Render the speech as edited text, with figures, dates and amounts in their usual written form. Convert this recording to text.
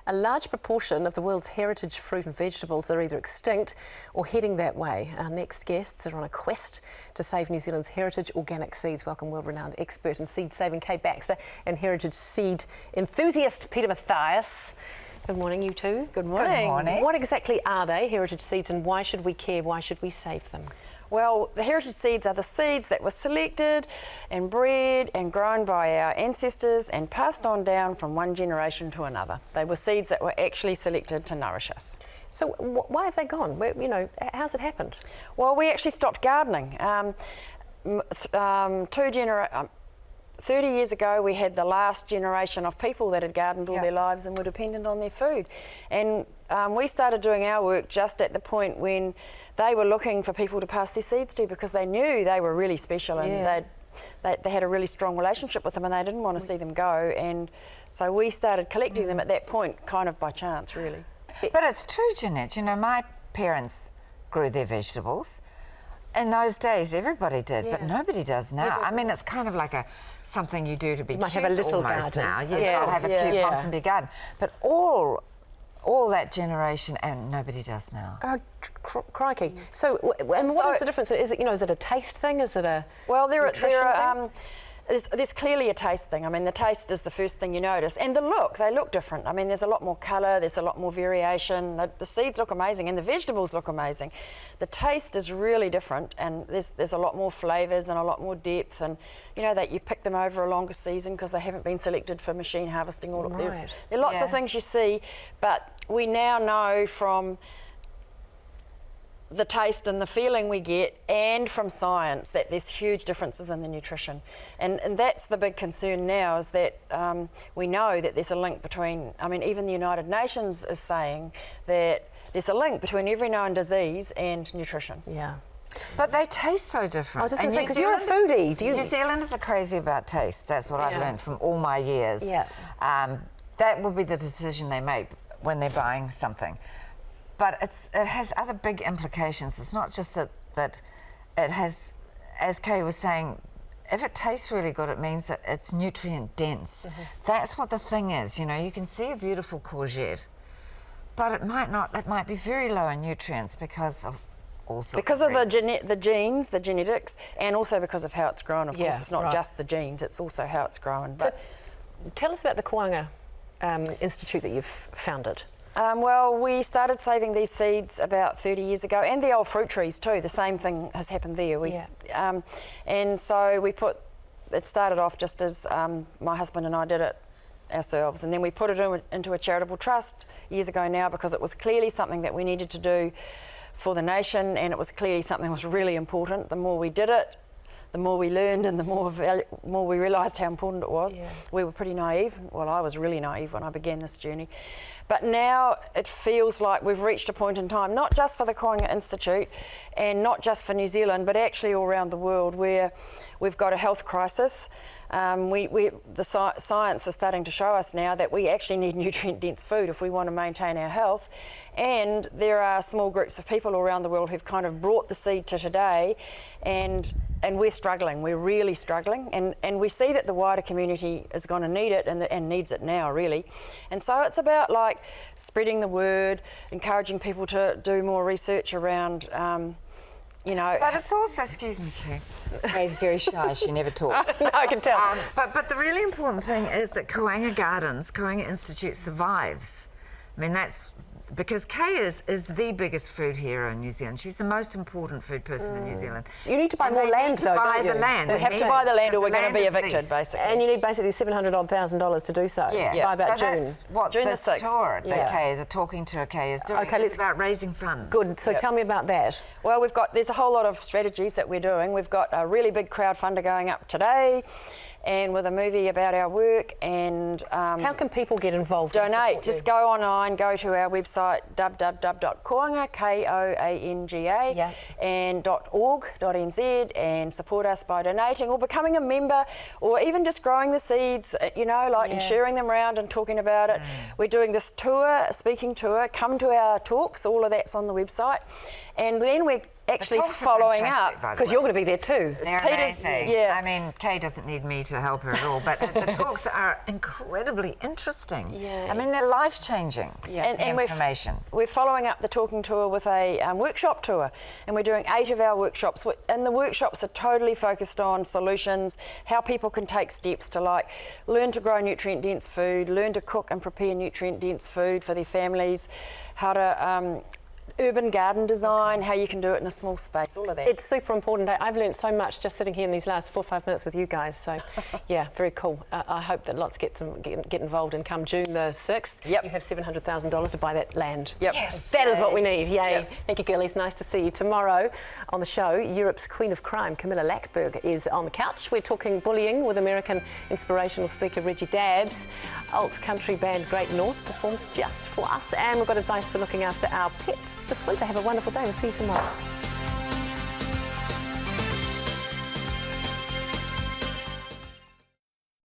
A large proportion of the world's heritage fruit and vegetables are either extinct or heading that way. Our next guests are on a quest to save New Zealand's heritage organic seeds. Welcome world-renowned expert in seed saving Kate Baxter and heritage seed enthusiast Peter Mathias. Good morning, you two. Good morning. Good morning. What exactly are they, heritage seeds, and why should we care? Why should we save them? Well, the heritage seeds are the seeds that were selected and bred and grown by our ancestors and passed on down from one generation to another. They were seeds that were actually selected to nourish us. So why have they gone? How's it happened? Well, we actually stopped gardening. 30 years ago, we had the last generation of people that had gardened all their lives and were dependent on their food. And we started doing our work just at the point when they were looking for people to pass their seeds to, because they knew they were really special and they had a really strong relationship with them and they didn't want to see them go. And so we started collecting them at that point, kind of by chance, really. But it's true, Jeanette. You know, my parents grew their vegetables. In those days, everybody did, but nobody does now. I mean, it's kind of like something you do to be cute. Might have a little garden now. Yes, I'll have a cute Ponsonby garden. But all that generation, and nobody does now. Oh, crikey! So, and what is the difference? Is it, is it a taste thing? Is it a There's clearly a taste thing. I mean, the taste is the first thing you notice. And the look, they look different. I mean, there's a lot more colour, there's a lot more variation. The seeds look amazing and the vegetables look amazing. The taste is really different, and there's a lot more flavours and a lot more depth, and that you pick them over a longer season because they haven't been selected for machine harvesting. There are lots of things you see, but we now know from the taste and the feeling we get, and from science, that there's huge differences in the nutrition. And that's the big concern now, is that we know that there's a link between, even the United Nations is saying that there's a link between every known disease and nutrition. Yeah. But they taste so different. I was just going to say, because you're a foodie. New Zealanders are crazy about taste. That's what I've learned from all my years. Yeah. That will be the decision they make when they're buying something. But it has other big implications. It's not just that it has, as Kay was saying, if it tastes really good, it means that it's nutrient dense. Mm-hmm. That's what the thing is. You can see a beautiful courgette, but it might not. It might be very low in nutrients because of all sorts because of the genes, the genetics, and also because of how it's grown. Of course, it's not just the genes; it's also how it's grown. But so, tell us about the Koanga Institute that you've founded. Well, we started saving these seeds about 30 years ago, and the old fruit trees too. The same thing has happened there. And so it started off just as my husband and I did it ourselves, and then we put it into a charitable trust years ago now, because it was clearly something that we needed to do for the nation, and it was clearly something that was really important. The more we did it, the more we learned, and the more we realised how important it was. Yeah. We were pretty naive. Well, I was really naive when I began this journey. But now it feels like we've reached a point in time, not just for the Koanga Institute and not just for New Zealand, but actually all around the world, where we've got a health crisis. The science is starting to show us now that we actually need nutrient-dense food if we want to maintain our health. And there are small groups of people around the world who've kind of brought the seed to today, and we're struggling. We're really struggling, and we see that the wider community is going to need it and needs it now, really. And so it's about spreading the word, encouraging people to do more research around. But it's also, excuse me, Kay. Kay's very shy. She never talks. No, I can tell. But the really important thing is that Koanga Institute survives. I mean, that's because Kay is the biggest food hero in New Zealand. She's the most important food person in New Zealand. You need to buy more land, though, don't you? We have to buy the land, or we're going to be evicted, basically. And you need basically $700,000 to do so. Yeah. By about June. That's what June this the 6th. tour the Talking to Kay is doing. Okay, it's about raising funds. Good. So tell me about that. Well, there's a whole lot of strategies that we're doing. We've got a really big crowdfunder going up today, and with a movie about our work. And how can people get involved? Donate. Just go online, go to our website www.koanga, Koanga, and .org.nz, and support us by donating or becoming a member, or even just growing the seeds, and sharing them around and talking about it. We're doing this speaking tour. Come to our talks. All of that's on the website. And then we're actually following up, because you're going to be there too. They're amazing. Yeah. I mean, Kay doesn't need me to to help her at all, but the talks are incredibly interesting. Yeah. I mean, they're life-changing information. We're following up the talking tour with a workshop tour, and we're doing 8 of our workshops, and the workshops are totally focused on solutions, how people can take steps to like learn to grow nutrient-dense food, learn to cook and prepare nutrient-dense food for their families, how to urban garden design, how you can do it in a small space, all of that. It's super important. I've learned so much just sitting here in these last 4 or 5 minutes with you guys. So, yeah, very cool. I hope that lots get involved. And come June the 6th, you have $700,000 to buy that land. Yep. Yes. That is what we need. Yay. Yep. Thank you, girlies. Nice to see you. Tomorrow on the show, Europe's Queen of Crime, Camilla Lackberg, is on the couch. We're talking bullying with American inspirational speaker Reggie Dabbs. Alt country band Great North performs just for us. And we've got advice for looking after our pets this winter. Have a wonderful day. We'll see you tomorrow.